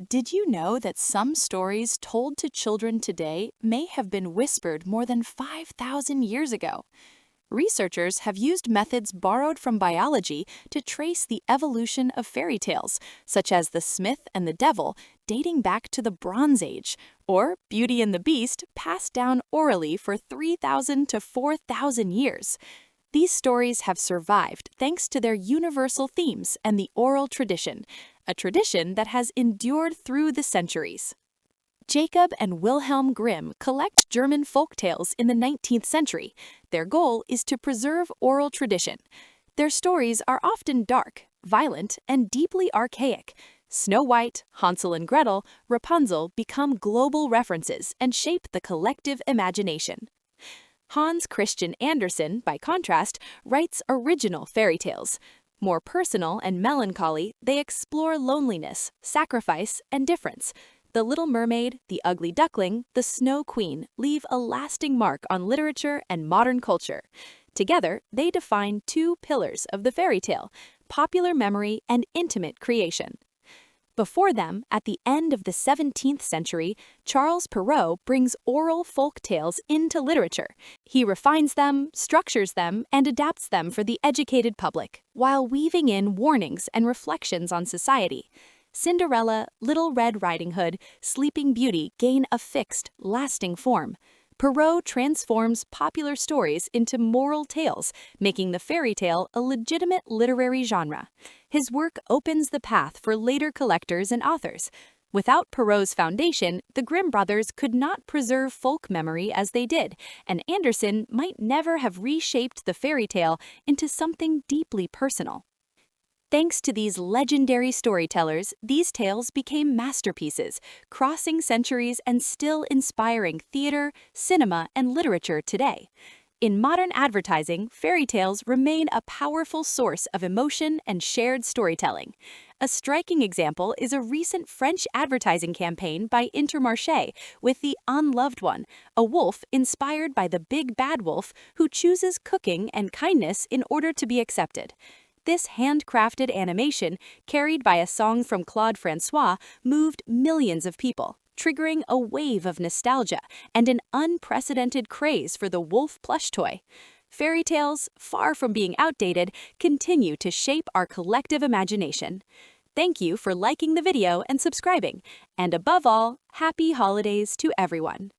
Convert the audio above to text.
Did you know that some stories told to children today may have been whispered more than 5,000 years ago? Researchers have used methods borrowed from biology to trace the evolution of fairy tales, such as The Smith and the Devil, dating back to the Bronze Age, or Beauty and the Beast, passed down orally for 3,000 to 4,000 years. These stories have survived thanks to their universal themes and the oral tradition, a tradition that has endured through the centuries. Jacob and Wilhelm Grimm collect German folk tales in the 19th century. Their goal is to preserve oral tradition. Their stories are often dark, violent, and deeply archaic. Snow White, Hansel and Gretel, Rapunzel become global references and shape the collective imagination. Hans Christian Andersen, by contrast, writes original fairy tales. More personal and melancholy, they explore loneliness, sacrifice, and difference. The Little Mermaid, The Ugly Duckling, The Snow Queen leave a lasting mark on literature and modern culture. Together, they define two pillars of the fairy tale: popular memory and intimate creation. Before them, at the end of the 17th century, Charles Perrault brings oral folk tales into literature. He refines them, structures them, and adapts them for the educated public, while weaving in warnings and reflections on society. Cinderella, Little Red Riding Hood, Sleeping Beauty gain a fixed, lasting form. Perrault transforms popular stories into moral tales, making the fairy tale a legitimate literary genre. His work opens the path for later collectors and authors. Without Perrault's foundation, the Grimm brothers could not preserve folk memory as they did, and Andersen might never have reshaped the fairy tale into something deeply personal. Thanks to these legendary storytellers, these tales became masterpieces, crossing centuries and still inspiring theater, cinema, and literature today. In modern advertising, fairy tales remain a powerful source of emotion and shared storytelling. A striking example is a recent French advertising campaign by Intermarché with the Unloved One, a wolf inspired by the big bad wolf who chooses cooking and kindness in order to be accepted. This handcrafted animation, carried by a song from Claude François, moved millions of people, triggering a wave of nostalgia and an unprecedented craze for the wolf plush toy. Fairy tales, far from being outdated, continue to shape our collective imagination. Thank you for liking the video and subscribing, and above all, happy holidays to everyone.